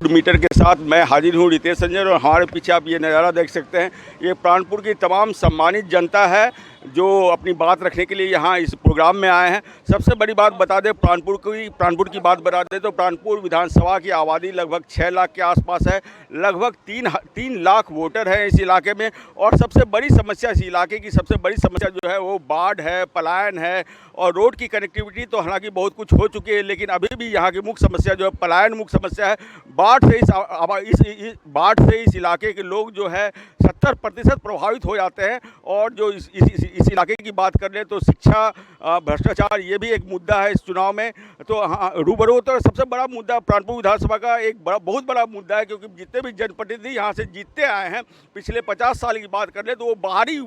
Metre के साथ मैं हाजिर हूँ रितेश संजय, और हमारे पीछे आप ये नज़ारा देख सकते हैं। ये प्राणपुर की तमाम सम्मानित जनता है जो अपनी बात रखने के लिए यहाँ इस प्रोग्राम में आए हैं। सबसे बड़ी बात बता दें, प्राणपुर की बात बता दें तो प्राणपुर विधानसभा की आबादी लगभग 6 लाख के आसपास है। लगभग 3 लाख वोटर हैं इस इलाके में। और सबसे बड़ी समस्या इस इलाके की सबसे बड़ी समस्या जो है वो बाढ़ है, पलायन है। और रोड की कनेक्टिविटी तो हालांकि बहुत कुछ हो चुकी है, लेकिन अभी भी यहाँ की मुख्य समस्या जो है पलायन मुख्य समस्या है। बाढ़ से इस इलाके के लोग जो है 70% प्रभावित हो जाते हैं। और जो इस इलाके की बात कर ले तो शिक्षा, भ्रष्टाचार, ये भी एक मुद्दा है इस चुनाव में। तो हाँ, रूबरू तो सबसे बड़ा मुद्दा प्राणपुर विधानसभा का एक बहुत बड़ा मुद्दा है, क्योंकि जितने भी जनप्रतिनिधि यहाँ से जीतते आए हैं पिछले 50 साल की बात कर ले तो वो बाहरी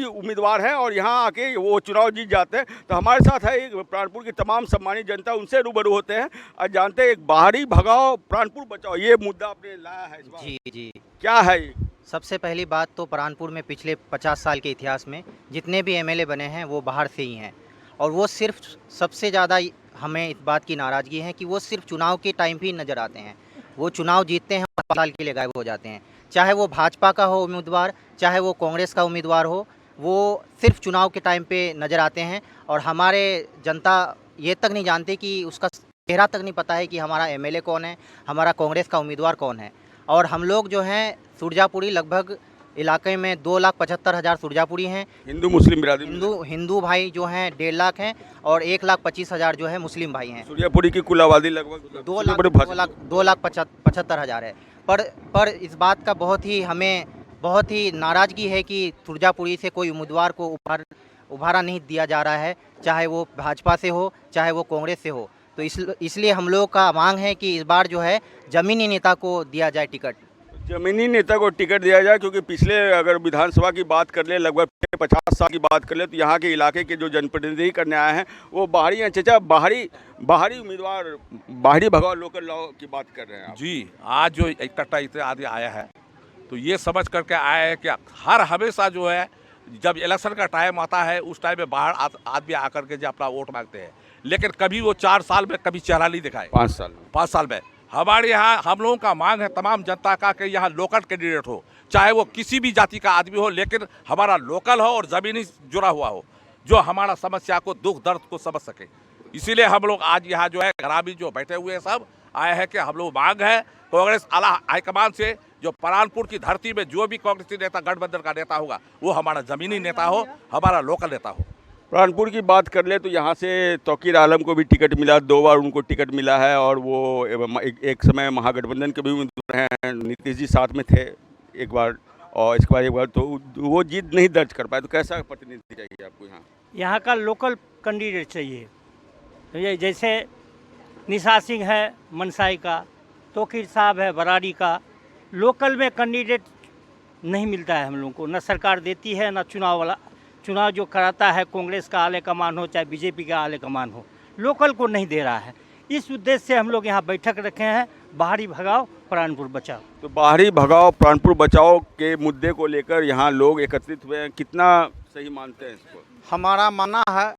उम्मीदवार हैं और यहाँ आके वो चुनाव जीत जाते हैं। तो हमारे साथ है एक प्राणपुर की तमाम सम्मानित जनता, उनसे रूबरू होते हैं और जानते हैं एक बाहरी भगाओ प्राणपुर बचाओ ये मुद्दा आपने लाया है इस बार। जी, क्या है ये? सबसे पहली बात तो प्राणपुर में पिछले 50 साल के इतिहास में जितने भी एमएलए बने हैं वो बाहर से ही हैं। और वो सिर्फ सबसे ज़्यादा हमें इस बात की नाराज़गी है कि वो सिर्फ चुनाव के टाइम भी नज़र आते हैं। वो चुनाव जीतते हैं और 5 साल के लिए गायब हो जाते हैं। चाहे वो भाजपा का हो उम्मीदवार, चाहे वो कांग्रेस का उम्मीदवार हो, वो सिर्फ चुनाव के टाइम पे नज़र आते हैं। और हमारे जनता ये तक नहीं जानती कि उसका चेहरा तक नहीं पता है कि हमारा एमएलए कौन है, हमारा कांग्रेस का उम्मीदवार कौन है। और हम लोग जो हैं सुरजापुरी, लगभग इलाके में 2,75,000 सुरजापुरी हैं। हिंदू मुस्लिम बिरादरी हिंदू भाई जो हैं 1.5 लाख हैं और 1,25,000 जो है मुस्लिम भाई हैं। सुरजापुरी की कुल आबादी लगभग 2,75,000 है। पर इस बात का हमें बहुत ही नाराज़गी है कि सुरजापुरी से कोई उम्मीदवार को उभारा नहीं दिया जा रहा है, चाहे वो भाजपा से हो चाहे वो कांग्रेस से हो। तो इसलिए हम लोग का मांग है कि इस बार जो है ज़मीनी नेता को दिया जाए टिकट। जमीनी नेता को टिकट दिया जाए, क्योंकि पिछले अगर विधानसभा की बात कर ले, लगभग 50 साल की बात कर ले, तो यहाँ के इलाके के जो जनप्रतिनिधि करने आए हैं वो बाहरी हैं। चचा, बाहरी उम्मीदवार, बाहरी भगाओ लोकल लॉ की बात कर रहे हैं आप। जी, आज जो इकट्ठा इतने आदमी आया है तो ये समझ करके आया है कि हर हमेशा जो है जब इलेक्शन का टाइम आता है उस टाइम में बाहर आदमी आकर के जो अपना वोट मांगते हैं, लेकिन कभी वो 4 साल में कभी चेहरा नहीं दिखाए। 5 साल में हमारे यहाँ हम लोगों का मांग है तमाम जनता का कि यहाँ लोकल कैंडिडेट हो, चाहे वो किसी भी जाति का आदमी हो, लेकिन हमारा लोकल हो और ज़मीनी जुड़ा हुआ हो, जो हमारा समस्या को, दुख दर्द को समझ सके। इसीलिए हम लोग आज यहाँ जो है ग्रामीण जो बैठे हुए हैं सब आए हैं कि हम लोग मांग है कांग्रेस आला हाईकमान से, जो प्राणपुर की धरती में जो भी कांग्रेसी नेता, गठबंधन का नेता होगा वो हमारा ज़मीनी नेता हो, हमारा लोकल नेता हो। प्राणपुर की बात कर ले तो यहाँ से तौकीर आलम को भी टिकट मिला, 2 बार उनको टिकट मिला है। और वो एक समय महागठबंधन के भी उम्मीदवार हैं, नीतीश जी साथ में थे एक बार, और इसके बाद एक बार तो वो जीत नहीं दर्ज कर पाए। तो कैसा प्रतिनिधि चाहिए आपको यहाँ? यहाँ का लोकल कैंडिडेट चाहिए। जैसे निशा सिंह है मनसाई का, तौकीर साहब है बराड़ी का। लोकल में कैंडिडेट नहीं मिलता है हम लोगों को, न सरकार देती है न चुनाव जो कराता है कांग्रेस का आले कमान हो चाहे बीजेपी का आले कमान हो, लोकल को नहीं दे रहा है। इस उद्देश्य से हम लोग यहाँ बैठक रखे हैं, बाहरी भगाओ प्राणपुर बचाओ। तो बाहरी भगाओ प्राणपुर बचाओ के मुद्दे को लेकर यहाँ लोग एकत्रित हुए हैं, कितना सही मानते हैं इसको? हमारा मानना है,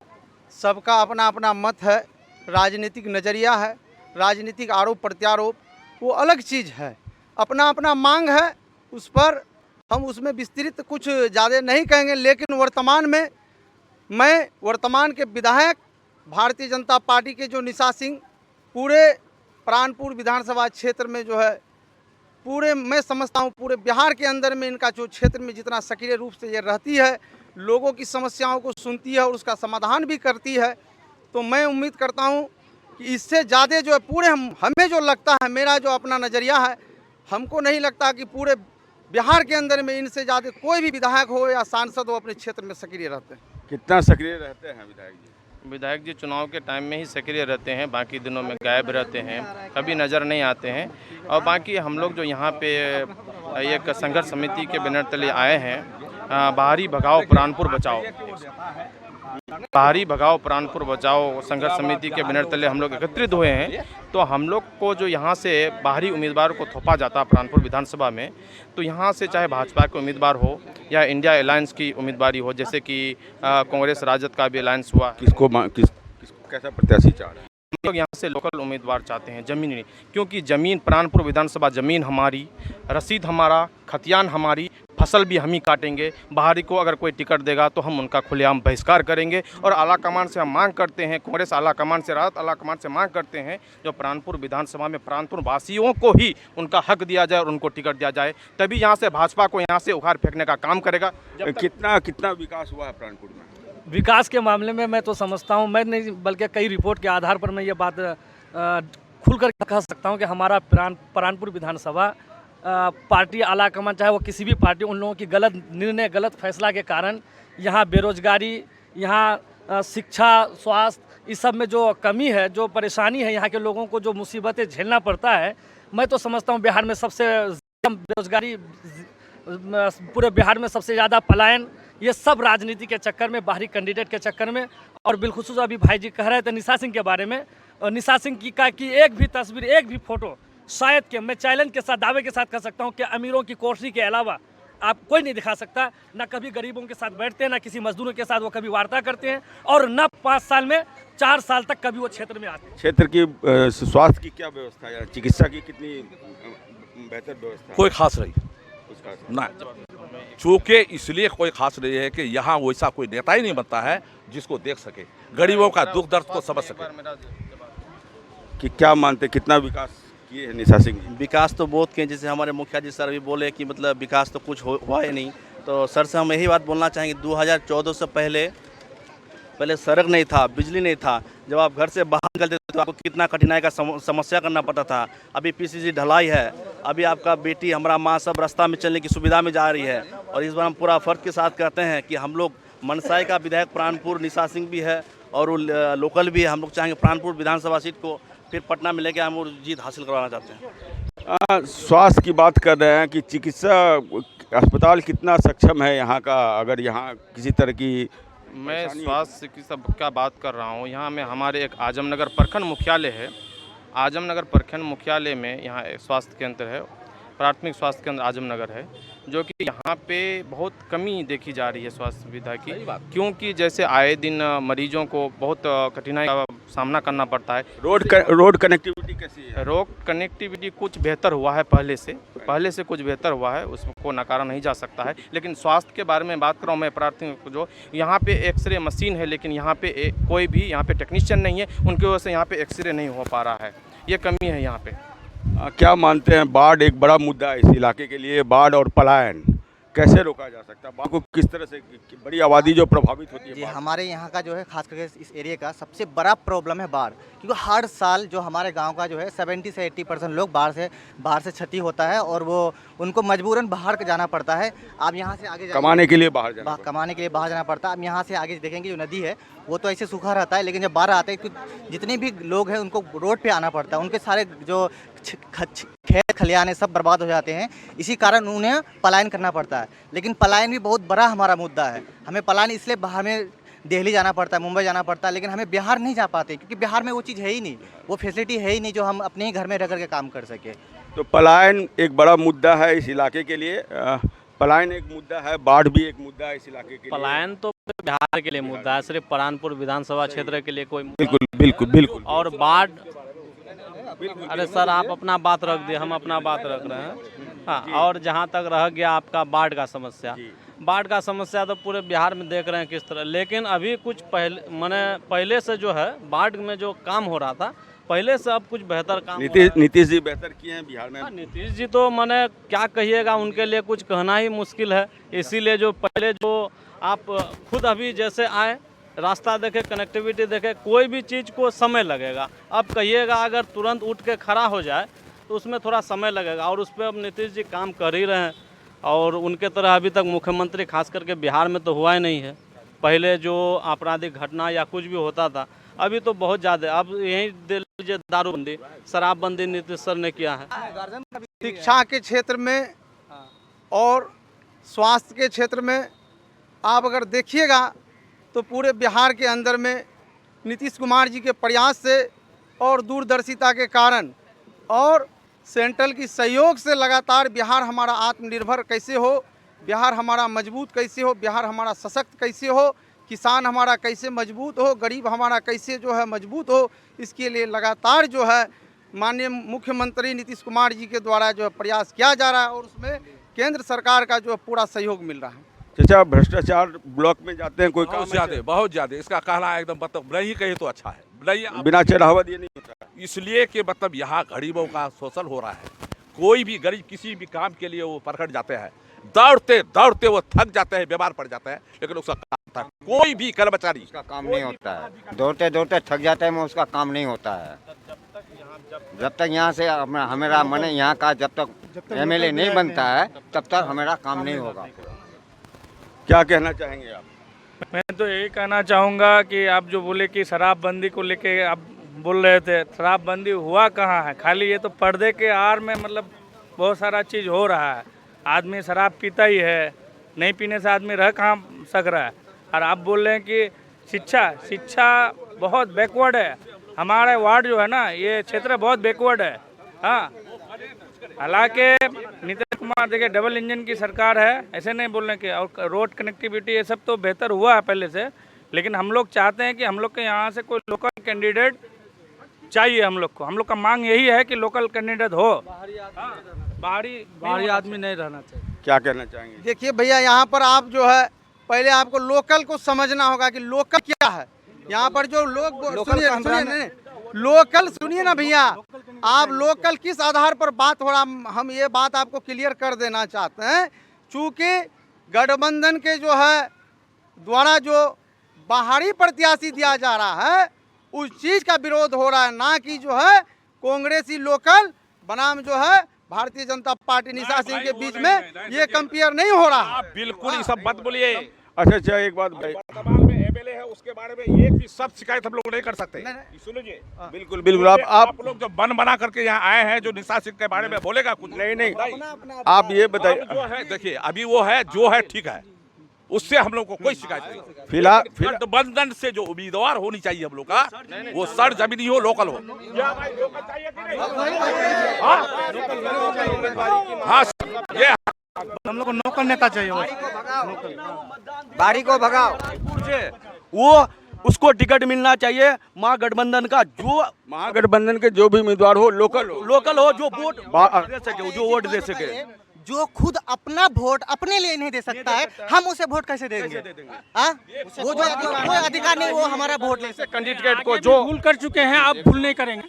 सबका अपना अपना मत है, राजनीतिक नज़रिया है, राजनीतिक आरोप प्रत्यारोप वो अलग चीज़ है, अपना अपना मांग है, उस पर हम उसमें विस्तृत कुछ ज़्यादा नहीं कहेंगे। लेकिन वर्तमान के विधायक भारतीय जनता पार्टी के जो निशा सिंह पूरे प्राणपुर विधानसभा क्षेत्र में जो है पूरे, मैं समझता हूँ पूरे बिहार के अंदर में इनका जो क्षेत्र में जितना सक्रिय रूप से ये रहती है, लोगों की समस्याओं को सुनती है और उसका समाधान भी करती है। तो मैं उम्मीद करता हूँ कि इससे ज़्यादा जो है पूरे हमें जो लगता है, मेरा जो अपना नज़रिया है, हमको नहीं लगता कि पूरे बिहार के अंदर में इनसे ज़्यादा कोई भी विधायक हो या सांसद हो अपने क्षेत्र में सक्रिय रहते हैं। कितना सक्रिय रहते हैं विधायक जी? विधायक जी चुनाव के टाइम में ही सक्रिय रहते हैं, बाकी दिनों में गायब रहते हैं, कभी नज़र नहीं आते हैं। और बाकी हम लोग जो यहाँ पे एक संघर्ष समिति के बैनर तले आए हैं, बाहरी भगाओ प्राणपुर बचाओ, बाहरी भगाओ प्राणपुर बचाओ संघर्ष समिति के बैनर तले हम लोग एकत्रित हुए हैं। तो हम लोग को जो यहाँ से बाहरी उम्मीदवार को थोपा जाता प्राणपुर विधानसभा में, तो यहाँ से चाहे भाजपा के उम्मीदवार हो या इंडिया अलायंस की उम्मीदवारी हो, जैसे कि कांग्रेस राजद का भी अलायंस हुआ। किसको कैसा प्रत्याशी चाह रहे हैं? लोग यहाँ से लोकल उम्मीदवार चाहते हैं, ज़मीन नहीं, क्योंकि ज़मीन प्राणपुर विधानसभा ज़मीन हमारी, रसीद हमारा, खतियान हमारी, फसल भी हम ही काटेंगे। बाहरी को अगर कोई टिकट देगा तो हम उनका खुलेआम बहिष्कार करेंगे। और आला कमान से हम मांग करते हैं, कांग्रेस आला कमान से, राजद आला कमान से मांग करते हैं जो प्राणपुर विधानसभा में प्राणपुर वासियों को ही उनका हक दिया जाए और उनको टिकट दिया जाए, तभी यहाँ से भाजपा को यहाँ से उखाड़ फेंकने का काम करेगा। कितना विकास हुआ है प्राणपुर में? विकास के मामले में मैं तो समझता हूँ, मैं नहीं बल्कि कई रिपोर्ट के आधार पर मैं ये बात खुलकर कह सकता हूँ कि हमारा प्राणपुर विधानसभा पार्टी आला कमान, चाहे वो किसी भी पार्टी, उन लोगों की गलत निर्णय, गलत फैसला के कारण यहाँ बेरोजगारी, यहाँ शिक्षा, स्वास्थ्य, इस सब में जो कमी है, जो परेशानी है, यहाँ के लोगों को जो मुसीबतें झेलना पड़ता है, मैं तो समझता हूँ बिहार में सबसे कम बेरोजगारी, पूरे बिहार में सबसे ज़्यादा पलायन, ये सब राजनीति के चक्कर में, बाहरी कैंडिडेट के चक्कर में। और बिलखुसूस अभी भाई जी कह रहे थे निशा सिंह के बारे में, और निशा सिंह की एक भी तस्वीर, एक भी फोटो, शायद कि मैं चैलेंज के साथ, दावे के साथ कह सकता हूँ कि अमीरों की कोठरी के अलावा आप कोई नहीं दिखा सकता। ना कभी गरीबों के साथ बैठते हैं, ना किसी मजदूरों के साथ वो कभी वार्ता करते हैं, और न 5 साल में 4 साल तक कभी वो क्षेत्र में आते हैं। क्षेत्र की स्वास्थ्य की क्या व्यवस्था है, चिकित्सा की कितनी बेहतर व्यवस्था? कोई खास नहीं ना, चूँकि इसलिए कोई खास नहीं है कि यहाँ वैसा कोई नेता ही नहीं बनता है जिसको देख सके, गरीबों का दुख दर्द को समझ सके। कि क्या मानते, कितना विकास किए हैं निशा सिंह जी? विकास तो बहुत किए, जैसे हमारे मुखिया जी सर अभी बोले कि मतलब विकास तो कुछ हुआ ही नहीं। तो सर से हम यही बात बोलना चाहेंगे, 2014 से पहले सड़क नहीं था, बिजली नहीं था। जब आप घर से बाहर निकलते थे तो आपको कितना कठिनाई का समस्या करना पड़ता था। अभी पीसीसी ढलाई है, अभी आपका बेटी, हमारा माँ सब रास्ता में चलने की सुविधा में जा रही है। और इस बार हम पूरा फर्ज के साथ कहते हैं कि हम लोग मनसाई का विधायक प्राणपुर निशा सिंह भी है और वो लोकल भी है। हम लोग चाहेंगे प्राणपुर विधानसभा सीट को फिर पटना में लेके हम वो जीत हासिल करवाना चाहते हैं। स्वास्थ्य की बात कर रहे हैं कि चिकित्सा अस्पताल कितना सक्षम है यहाँ का? अगर यहाँ किसी तरह की, मैं स्वास्थ्य चिकित्सा का बात कर रहा हूँ। यहाँ में हमारे एक आजमनगर प्रखंड मुख्यालय है, आजमनगर प्रखंड मुख्यालय में यहाँ एक स्वास्थ्य केंद्र है, प्राथमिक स्वास्थ्य केंद्र आजमनगर है, जो कि यहाँ पे बहुत कमी देखी जा रही है स्वास्थ्य सुविधा की। क्योंकि जैसे आए दिन मरीजों को बहुत कठिनाई का सामना करना पड़ता है। रोड कनेक्टिविटी कैसी है? रोड कनेक्टिविटी कुछ बेहतर हुआ है, पहले से कुछ बेहतर हुआ है, उसको नकारा नहीं जा सकता है। लेकिन स्वास्थ्य के बारे में बात कर रहा हूँ मैं, प्राथमिक जो यहाँ पे एक्सरे मशीन है, लेकिन यहाँ पे कोई भी यहाँ पे टेक्नीशियन नहीं है, उनकी वजह से यहाँ पे एक्सरे नहीं हो पा रहा है, ये कमी है यहाँ पे। क्या मानते हैं, बाढ़ एक बड़ा मुद्दा है इस इलाके के लिए, बाढ़ और पलायन कैसे रोका जा सकता है? बाढ़ को किस तरह से, बड़ी आबादी जो प्रभावित होती है? जी, हमारे यहाँ का जो है, खास करके इस एरिया का सबसे बड़ा प्रॉब्लम है बाढ़। क्योंकि हर साल जो हमारे गांव का जो है 70 से 80% लोग बाढ़ से क्षति होता है, और वो उनको मजबूरन बाहर जाना पड़ता है। आप यहाँ से आगे कमाने के लिए बाहर जाना पड़ता है। अब यहाँ से आगे देखेंगे जो नदी है वो तो ऐसे सूखा रहता है, लेकिन जब बाढ़ आते हैं तो जितने भी लोग हैं उनको रोड पे आना पड़ता है, उनके सारे जो खेत खलियान सब बर्बाद हो जाते हैं। इसी कारण उन्हें पलायन करना पड़ता है। लेकिन पलायन भी बहुत बड़ा हमारा मुद्दा है। हमें पलायन इसलिए हमें दिल्ली जाना पड़ता है, मुंबई जाना पड़ता है, लेकिन हमें बिहार नहीं जा पाते, क्योंकि बिहार में वो चीज़ है ही नहीं, वो फैसिलिटी है ही नहीं जो हम अपने ही घर में रह करके काम कर सके। तो पलायन एक बड़ा मुद्दा है इस इलाके के लिए, पलायन एक मुद्दा है, बाढ़ भी एक मुद्दा है इस इलाके के लिए। पलायन तो बिहार के लिए मुद्दा है, सिर्फ प्राणपुर विधानसभा क्षेत्र के लिए कोई बिल्कुल। और बाढ़, अरे सर आप अपना बात रख दिए, हम अपना बात रख रहे हैं। हाँ, और जहाँ तक रह गया आपका बाढ़ का समस्या तो पूरे बिहार में देख रहे हैं किस तरह। लेकिन अभी कुछ पहले से जो है बाढ़ में जो काम हो रहा था, पहले से अब कुछ बेहतर काम। नीतीश जी बेहतर किए हैं बिहार में। नीतीश जी तो क्या कहिएगा, उनके लिए कुछ कहना ही मुश्किल है। इसीलिए जो पहले जो आप खुद अभी जैसे आए, रास्ता देखे, कनेक्टिविटी देखे, कोई भी चीज़ को समय लगेगा। अब कहिएगा अगर तुरंत उठ के खड़ा हो जाए तो उसमें थोड़ा समय लगेगा, और उस पर अब नीतीश जी काम कर ही रहे हैं। और उनके तरह अभी तक मुख्यमंत्री खास करके बिहार में तो हुआ ही नहीं है। पहले जो आपराधिक घटना या कुछ भी होता था, अभी तो बहुत ज़्यादा। अब यही दे लीजिए दारूबंदी, शराबबंदी नीतीश सर ने किया है। शिक्षा के क्षेत्र में और स्वास्थ्य के क्षेत्र में आप अगर देखिएगा तो पूरे बिहार के अंदर में नीतीश कुमार जी के प्रयास से और दूरदर्शिता के कारण और सेंट्रल की सहयोग से लगातार बिहार हमारा आत्मनिर्भर कैसे हो, बिहार हमारा मजबूत कैसे हो, बिहार हमारा सशक्त कैसे हो, किसान हमारा कैसे मजबूत हो, गरीब हमारा कैसे जो है मजबूत हो, इसके लिए लगातार जो है माननीय मुख्यमंत्री नीतीश कुमार जी के द्वारा जो है प्रयास किया जा रहा है और उसमें केंद्र सरकार का जो है पूरा सहयोग मिल रहा है। चाचा, भ्रष्टाचार ब्लॉक में जाते हैं कोई काम बहुत ज़्यादा इसका कहना एकदम मतलब नहीं कहे तो अच्छा है, नहीं बिना चढ़ावा दिए नहीं होता। इसलिए कि मतलब यहाँ गरीबों का शोषण हो रहा है। कोई भी गरीब किसी भी काम के लिए वो प्रकट जाते हैं, दौड़ते दौड़ते वो थक जाते हैं, बीमार पड़ जाते हैं, लेकिन उसका काम होता है। कोई भी कर्मचारी उसका काम नहीं होता है, दौड़ते दौड़ते थक जाते हैं, उसका काम नहीं होता है। जब तक यहाँ से हमारा मन यहाँ का जब तक एमएलए नहीं बनता है तब तक हमारा काम नहीं होगा। क्या कहना चाहेंगे आप? मैं तो यही कहना चाहूँगा कि आप जो बोले कि शराबबंदी को लेके आप बोल रहे थे, शराबबंदी हुआ कहाँ है? खाली ये तो पर्दे के आड़ में मतलब बहुत सारा चीज़ हो रहा है। आदमी शराब पीता ही है, नहीं पीने से आदमी रह कहाँ सक रहा है। और आप बोल रहे हैं कि शिक्षा बहुत बैकवर्ड है। हमारे वार्ड जो है ना, ये क्षेत्र बहुत बैकवर्ड है। हाँ, हालांकि नीतीश कुमार देखिए डबल इंजन की सरकार है, ऐसे नहीं बोल रहे कि, और रोड कनेक्टिविटी ये सब तो बेहतर हुआ है पहले से, लेकिन हम लोग चाहते हैं कि हम लोग के यहाँ से कोई लोकल कैंडिडेट चाहिए। हम लोग का मांग यही है कि लोकल कैंडिडेट हो, बाहरी आदमी नहीं रहना चाहिए। क्या कहना चाहेंगे? देखिए भैया, यहाँ पर आप जो है पहले आपको लोकल को समझना होगा कि लोकल क्या है। यहाँ पर जो लोग सुनिए ना भैया, आप लोकल किस आधार पर बात हो रहा, हम ये बात आपको क्लियर कर देना चाहते हैं। चूँकि गठबंधन के जो है द्वारा जो बाहरी प्रत्याशी दिया जा रहा है उस चीज़ का विरोध हो रहा है, ना कि जो है कांग्रेसी लोकल बनाम जो है भारतीय जनता पार्टी निशा सिंह के बीच में ये कंपेयर नहीं हो रहा। आप बिल्कुल ये सब मत बोलिए। अच्छा, एक बात भाई, वर्तमान में एमएलए है उसके बारे में एक भी सब शिकायत हम लोग नहीं कर सकते। सुनिए, बिल्कुल आप लोग जो बन बना करके यहाँ आए हैं, जो निशा सिंह के बारे में बोलेगा कुछ नहीं, आप ये बताइए। जो है देखिए, अभी वो है जो है ठीक है, उससे हम लोग को कोई शिकायत नहीं। फिलहाल गठबंधन से जो उम्मीदवार होनी चाहिए हम लोग का, वो सर जमीनी हो, लोकल हो। हाँ, ये हम लोग को लोकल नेता चाहिए। बारी को भगाओ, वो उसको टिकट मिलना चाहिए महागठबंधन का, जो महागठबंधन के जो भी उम्मीदवार हो लोकल हो, जो वोट दे सके, जो वोट दे सके। जो खुद अपना वोट अपने लिए नहीं दे सकता है, हम उसे वोट कैसे देंगे? वो जो कोई अधिकार नहीं, वो हमारा वोट ले सकता। कैंडिडेट को जो भूल कर चुके हैं आप भूल नहीं करेंगे।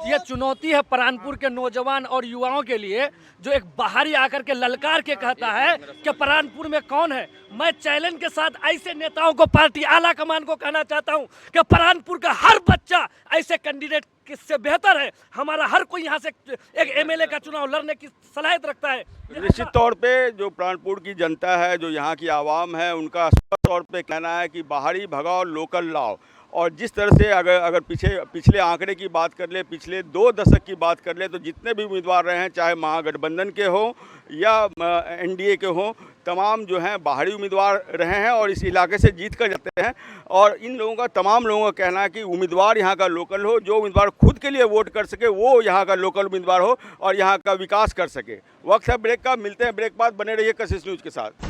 ये चुनौती है परानपुर के नौजवान और युवाओं के लिए, जो एक बाहरी आकर के ललकार के कहता है कि परानपुर में कौन है। मैं चैलेंज के साथ ऐसे नेताओं को, पार्टी आला कमान को कहना चाहता हूं कि परानपुर का हर बच्चा ऐसे कैंडिडेट किससे बेहतर है। हमारा हर कोई यहाँ से एक एमएलए का चुनाव लड़ने की सलाहियत रखता है। निश्चित तौर पे जो प्राणपुर की जनता है, जो यहाँ की आवाम है, उनका स्पष्ट तौर पे कहना है कि बाहरी भगाओ, लोकल लाओ। और जिस तरह से अगर पिछले आंकड़े की बात कर ले, पिछले 2 दशक की बात कर ले, तो जितने भी उम्मीदवार रहे हैं, चाहे महागठबंधन के हो या एनडीए के हो, तमाम जो हैं बाहरी उम्मीदवार रहे हैं और इस इलाके से जीत कर जाते हैं। और इन लोगों का, तमाम लोगों का कहना है कि उम्मीदवार यहाँ का लोकल हो, जो उम्मीदवार खुद के लिए वोट कर सके वो यहाँ का लोकल उम्मीदवार हो और यहाँ का विकास कर सके। वक्त है ब्रेक का, मिलते हैं ब्रेक बाद, बने रहिए कशिश न्यूज़ के साथ।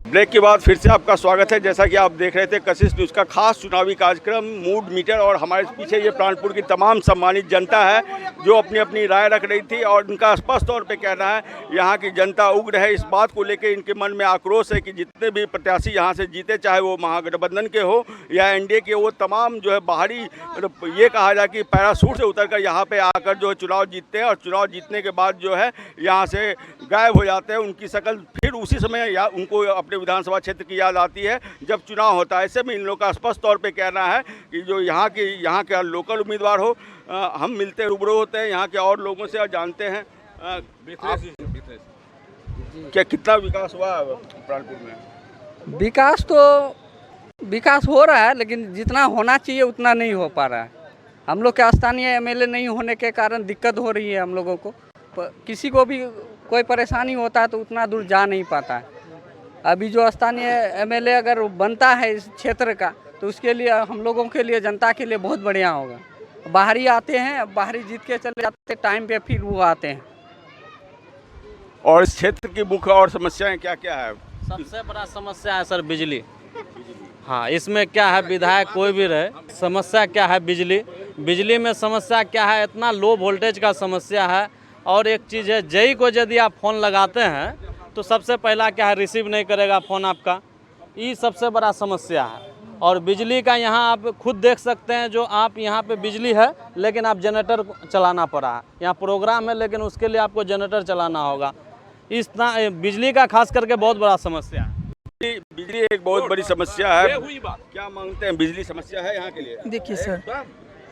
ब्रेक के बाद फिर से आपका स्वागत है। जैसा कि आप देख रहे थे कशिश न्यूज़ का खास चुनावी कार्यक्रम मूड मीटर, और हमारे पीछे ये प्राणपुर की तमाम सम्मानित जनता है जो अपनी अपनी राय रख रही थी। और उनका स्पष्ट तौर पे कहना है, यहाँ की जनता उग्र है। इस बात को लेकर इनके मन में आक्रोश है कि जितने भी प्रत्याशी यहाँ से जीते, चाहे वो महागठबंधन के हो या एनडीए के, वो तमाम जो है बाहरी, ये कहा जाए कि पैराशूट से उतर कर यहाँ पर आकर जो है चुनाव जीतते हैं और चुनाव जीतने के बाद जो है यहाँ से गायब हो जाते हैं। उनकी शक्ल फिर उसी समय या उनको अपने विधानसभा क्षेत्र की याद आती है जब चुनाव होता है। ऐसे में इन लोगों का स्पष्ट तौर पे कहना है कि जो यहाँ के लोकल उम्मीदवार हो, हम मिलते हैं, रूबरू होते हैं यहाँ के और लोगों से और जानते हैं क्या कितना विकास हुआ प्राणपुर में। विकास हो रहा है, लेकिन जितना होना चाहिए उतना नहीं हो पा रहा है। हम लोग के स्थानीय एमएलए नहीं होने के कारण दिक्कत हो रही है हम लोगों को। किसी को भी कोई परेशानी होता है तो उतना दूर जा नहीं पाता है। अभी जो स्थानीय एमएलए अगर बनता है इस क्षेत्र का, तो उसके लिए हम लोगों के लिए, जनता के लिए बहुत बढ़िया होगा। बाहरी आते हैं, बाहरी जीत के चले जाते, टाइम पे फिर वो आते हैं। और इस क्षेत्र की मुख्य और समस्याएं क्या क्या है? सबसे बड़ा समस्या है सर बिजली। हाँ, इसमें क्या है, विधायक कोई भी रहे, समस्या क्या है बिजली। बिजली में समस्या क्या है, इतना लो वोल्टेज का समस्या है। और एक चीज़ है, जेई को यदि आप फ़ोन लगाते हैं तो सबसे पहला क्या है, रिसीव नहीं करेगा फ़ोन आपका। ये सबसे बड़ा समस्या है। और बिजली का यहाँ आप खुद देख सकते हैं, जो आप यहाँ पे बिजली है लेकिन आप जनरेटर चलाना पड़ा है। यहाँ प्रोग्राम है लेकिन उसके लिए आपको जनरेटर चलाना होगा। इस बिजली का खास करके बहुत बड़ा समस्या है। बिजली एक बहुत बड़ी समस्या है। क्या मांगते हैं, बिजली समस्या है यहाँ के लिए? देखिए सर,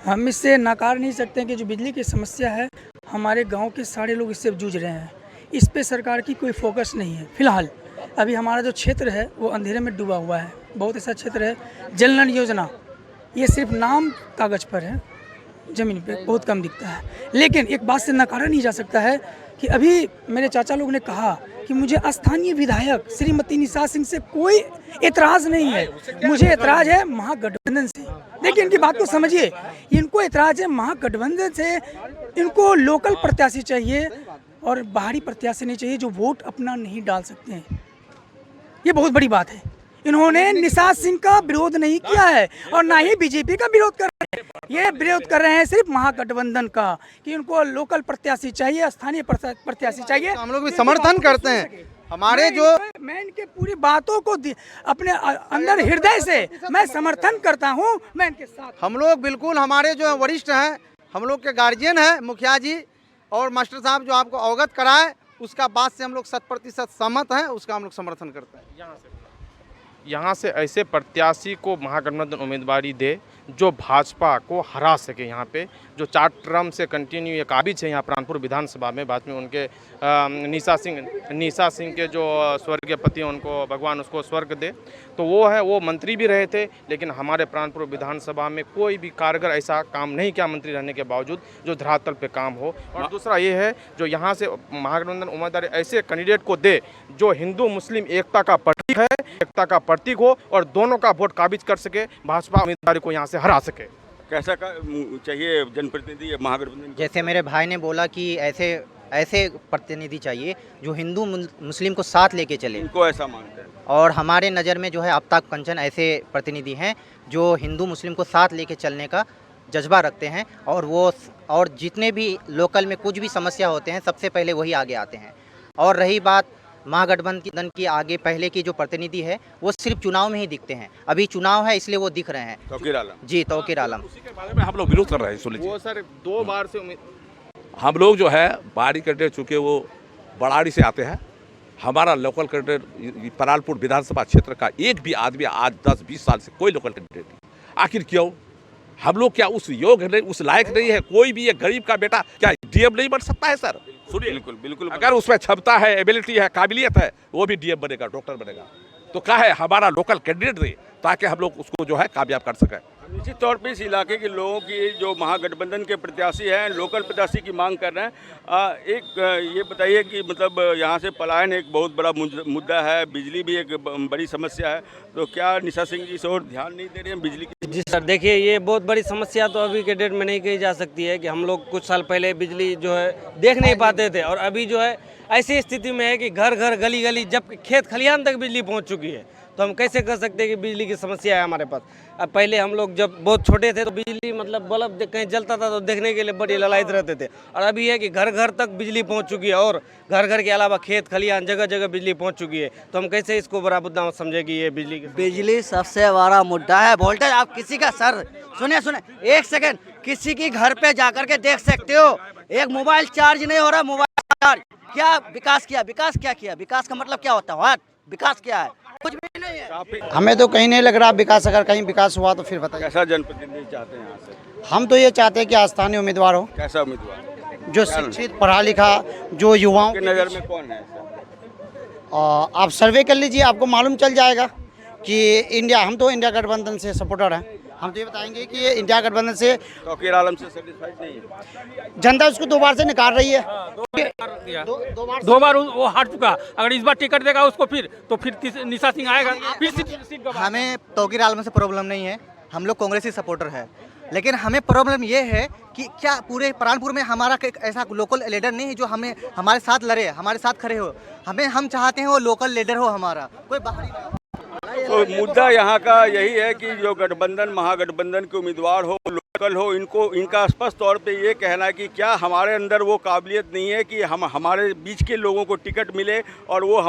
हम इससे नकार नहीं सकते हैं कि जो बिजली की समस्या है, हमारे गांव के सारे लोग इससे जूझ रहे हैं। इस पे सरकार की कोई फोकस नहीं है। फिलहाल अभी हमारा जो क्षेत्र है वो अंधेरे में डूबा हुआ है। बहुत ऐसा क्षेत्र है, जल नल योजना ये सिर्फ नाम कागज़ पर है, ज़मीन पे बहुत कम दिखता है। लेकिन एक बात से नकारा नहीं जा सकता है कि अभी मेरे चाचा लोग ने कहा कि मुझे स्थानीय विधायक श्रीमती निशा सिंह से कोई एतराज़ नहीं है, मुझे एतराज़ है महागठबंधन से। देखिए इनकी बात को समझिए, इनको एतराज़ है महागठबंधन से। इनको लोकल प्रत्याशी चाहिए और बाहरी प्रत्याशी नहीं चाहिए जो वोट अपना नहीं डाल सकते हैं। ये बहुत बड़ी बात है। इन्होंने निशा सिंह का विरोध नहीं किया है और ना ही बीजेपी का विरोध कर रहे हैं। ये विरोध कर रहे हैं सिर्फ महागठबंधन का, कि उनको लोकल प्रत्याशी चाहिए, स्थानीय प्रत्याशी चाहिए। हम लोग भी समर्थन करते हैं। हमारे जो मैं इनके पूरी बातों को अपने अंदर हृदय से मैं समर्थन करता हूँ। मैं इनके साथ हम लोग बिल्कुल, हमारे जो वरिष्ठ हैं, हम लोग के गार्जियन हैं, मुखिया जी और मास्टर साहब जो आपको अवगत कराए, उसका बात से हम लोग 100% सहमत हैं, उसका हम लोग समर्थन करते हैं। यहाँ से ऐसे प्रत्याशी को महागठबंधन उम्मीदवारी दे जो भाजपा को हरा सके। यहाँ पे जो 4 टर्म से कंटिन्यू ये काबिज है यहाँ प्राणपुर विधानसभा में। बाद में उनके निशा सिंह के जो स्वर्गीय पति उनको भगवान उसको स्वर्ग दे, तो वो है, वो मंत्री भी रहे थे लेकिन हमारे प्राणपुर विधानसभा में कोई भी कारगर ऐसा काम नहीं किया मंत्री रहने के बावजूद जो धरातल पे काम हो। और दूसरा ये है, जो यहाँ से महागठबंधन उम्मीदवार ऐसे कैंडिडेट को दे जो हिंदू मुस्लिम एकता का प्रतीक है, एकता का प्रतीक हो और दोनों का वोट काबिज कर सके, भाजपा उम्मीदवार को यहाँ से हरा सके। कैसा चाहिए जनप्रतिनिधि महागठबंधन? जैसे मेरे भाई ने बोला कि ऐसे प्रतिनिधि चाहिए जो हिंदू मुस्लिम को साथ लेके चले। इनको ऐसा मानते हैं। और हमारे नज़र में जो है आफ्ताब कंचन ऐसे प्रतिनिधि हैं जो हिंदू मुस्लिम को साथ लेके चलने का जज्बा रखते हैं। और जितने भी लोकल में कुछ भी समस्या होते हैं सबसे पहले वही आगे आते हैं। और रही बात महागठबंधन की, आगे पहले की जो प्रतिनिधि है वो सिर्फ चुनाव में ही दिखते हैं। अभी चुनाव है इसलिए वो दिख रहे हैं। तौकीर आलम जी, तौकीर आलम। उसी के बारे में हम लोग विरोध कर रहे हैं। सुन लीजिए, वो सर 2 बार से हम लोग जो है बाहरी कैंडिडेट चूँकि वो बड़ाड़ी से आते हैं, हमारा लोकल कैंडिडेट परालपुर विधानसभा क्षेत्र का एक भी आदमी आज 10-20 साल से कोई लोकल कैंडिडेट नहीं। आखिर क्यों? हम लोग क्या उस योग्य नहीं, उस लायक नहीं है? कोई भी एक गरीब का बेटा क्या डीएम नहीं बन सकता है सर? सुनिए, बिल्कुल बिल्कुल, अगर उसमें क्षमता है, एबिलिटी है, काबिलियत है, वो भी डीएम बनेगा, डॉक्टर बनेगा। तो क्या है, हमारा लोकल कैंडिडेट दे ताकि हम लोग उसको जो है कामयाब कर सकें। निश्चित तौर पे इस इलाके के लोगों की जो महागठबंधन के प्रत्याशी हैं, लोकल प्रत्याशी की मांग कर रहे हैं। ये बताइए कि मतलब यहाँ से पलायन एक बहुत बड़ा मुद्दा है, बिजली भी एक बड़ी समस्या है, तो क्या निशा सिंह जी इस ओर ध्यान नहीं दे रहे हैं बिजली की? जी सर, देखिए ये बहुत बड़ी समस्या तो अभी के डेट में नहीं कही जा सकती है कि हम लोग कुछ साल पहले बिजली जो है देख नहीं पाते थे और अभी जो है ऐसी स्थिति में है कि घर घर गली गली जब खेत खलिहान तक बिजली पहुंच चुकी है। तो हम कैसे कर सकते हैं कि बिजली की समस्या है हमारे पास। अब पहले हम लोग जब बहुत छोटे थे तो बिजली मतलब बल्ब कहीं जलता था तो देखने के लिए बड़ी ललायत रहते थे, और अभी है कि घर घर तक बिजली पहुंच चुकी है और घर घर के अलावा खेत खलिहान जगह जगह बिजली पहुंच चुकी है। तो हम कैसे इसको बड़ा मुद्दा समझे कि ये बिजली सबसे बड़ा मुद्दा है। वोल्टेज आप किसी का, सर सुने 1 सेकंड, किसी की घर पे जाकर के देख सकते हो, एक मोबाइल चार्ज नहीं हो रहा। मोबाइल चार्ज क्या विकास किया? विकास क्या किया? विकास का मतलब क्या होता है? विकास क्या है? कुछ भी नहीं है। हमें तो कहीं नहीं लग रहा विकास। अगर कहीं विकास हुआ तो फिर बताइए। कैसा जनप्रतिनिधि चाहते हैं यहाँ से? हम तो ये चाहते हैं कि स्थानीय उम्मीदवार हो, कैसा उम्मीदवार? जो शिक्षित, पढ़ा लिखा, जो युवाओं के नज़र में कौन है? आप सर्वे कर लीजिए, आपको मालूम चल जाएगा कि हम तो इंडिया गठबंधन से सपोर्टर हैं। हम तो ये बताएंगे कि ये इंडिया गठबंधन से तौकीर आलम से सेटिस्फाइड नहीं है। जनता उसको 2 बार से निकाल रही है। दो बार वो हार चुका। अगर इस बार टिकट देगा उसको फिर निशा सिंह आएगा, फिर सीट। हमें तौकीर आलम से प्रॉब्लम नहीं है हम लोग कांग्रेसी सपोर्टर है, लेकिन हमें प्रॉब्लम ये है कि क्या पूरे प्राणपुर में हमारा ऐसा लोकल लीडर नहीं है जो हमें हमारे साथ लड़े, हमारे साथ खड़े हो। हम चाहते हैं वो लोकल लीडर हो हमारा, कोई बाहरी ना हो। तो मुद्दा यहाँ का यही है कि जो गठबंधन महागठबंधन के उम्मीदवार हो, लोकल हो, इनका स्पष्ट तौर पे ये कहना है कि क्या हमारे अंदर वो काबिलियत नहीं है कि हमारे बीच के लोगों को टिकट मिले और वो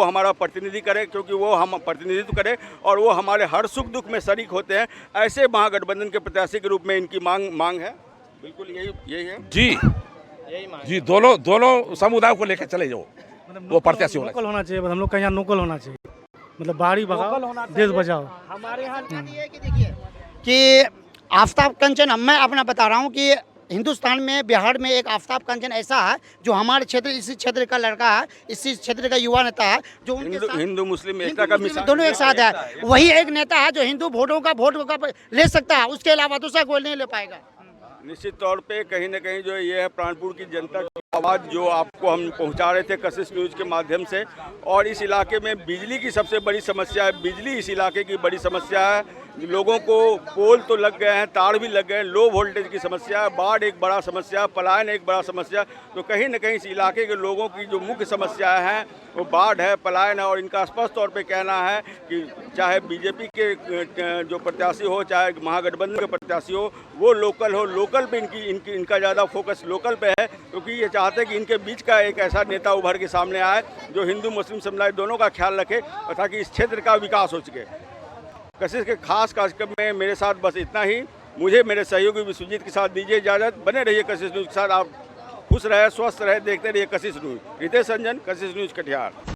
हमारा प्रतिनिधि करे, क्योंकि वो हम प्रतिनिधित्व करे और वो हमारे हर सुख दुख में शरीक होते हैं। ऐसे महागठबंधन के प्रत्याशी के रूप में इनकी मांग है। बिल्कुल यही है जी, दोनों समुदायों को लेकर चले जाओ, वो प्रत्याशी होना चाहिए। हम लोग का यहाँ लोकल होना चाहिए, मतलब बाहरी भगाओ देश बचाओ। हमारे यहाँ कि आफ्ताब कंचन, मैं अपना बता रहा हूँ कि हिंदुस्तान में बिहार में एक आफ्ताब कंचन ऐसा है जो हमारे क्षेत्र, इसी क्षेत्र का लड़का है, इसी क्षेत्र का युवा नेता है जो हिंदू मुस्लिम एकता का मिसाल दोनों एक साथ है। वही एक नेता है जो हिंदू वोटों का वोट ले सकता है, उसके अलावा दूसरा कोई नहीं ले पाएगा। निश्चित तौर पे कहीं ना कहीं जो ये है प्राणपुर की जनता की आवाज़ जो आपको हम पहुंचा रहे थे कशिश न्यूज़ के माध्यम से। और इस इलाके में बिजली की सबसे बड़ी समस्या है, बिजली इस इलाके की बड़ी समस्या है। लोगों को पोल तो लग गए हैं, तार भी लग गए हैं, लो वोल्टेज की समस्या है, बाढ़ एक बड़ा समस्या, पलायन एक बड़ा समस्या। तो कहीं ना कहीं इस इलाके के लोगों की जो मुख्य समस्या है वो बाढ़ है, पलायन है। और इनका स्पष्ट तौर पे कहना है कि चाहे बीजेपी के जो प्रत्याशी हो, चाहे महागठबंधन के प्रत्याशी हो, वो लोकल हो, लोकल पे इनका ज़्यादा फोकस लोकल पे है, क्योंकि ये चाहते हैं कि इनके बीच का एक ऐसा नेता उभर के सामने आए जो हिंदू मुस्लिम समुदाय दोनों का ख्याल रखे और ताकि इस क्षेत्र का विकास हो सके। कशिश के खास कार्यक्रम में मेरे साथ बस इतना ही। मुझे मेरे सहयोगी विश्वजीत के साथ दीजिए इजाज़त। बने रहिए कशिश न्यूज़ के साथ। आप खुश रहे, स्वस्थ रहे, देखते रहिए कशिश न्यूज़। रितेश रंजन, कशिश न्यूज़ कटिहार।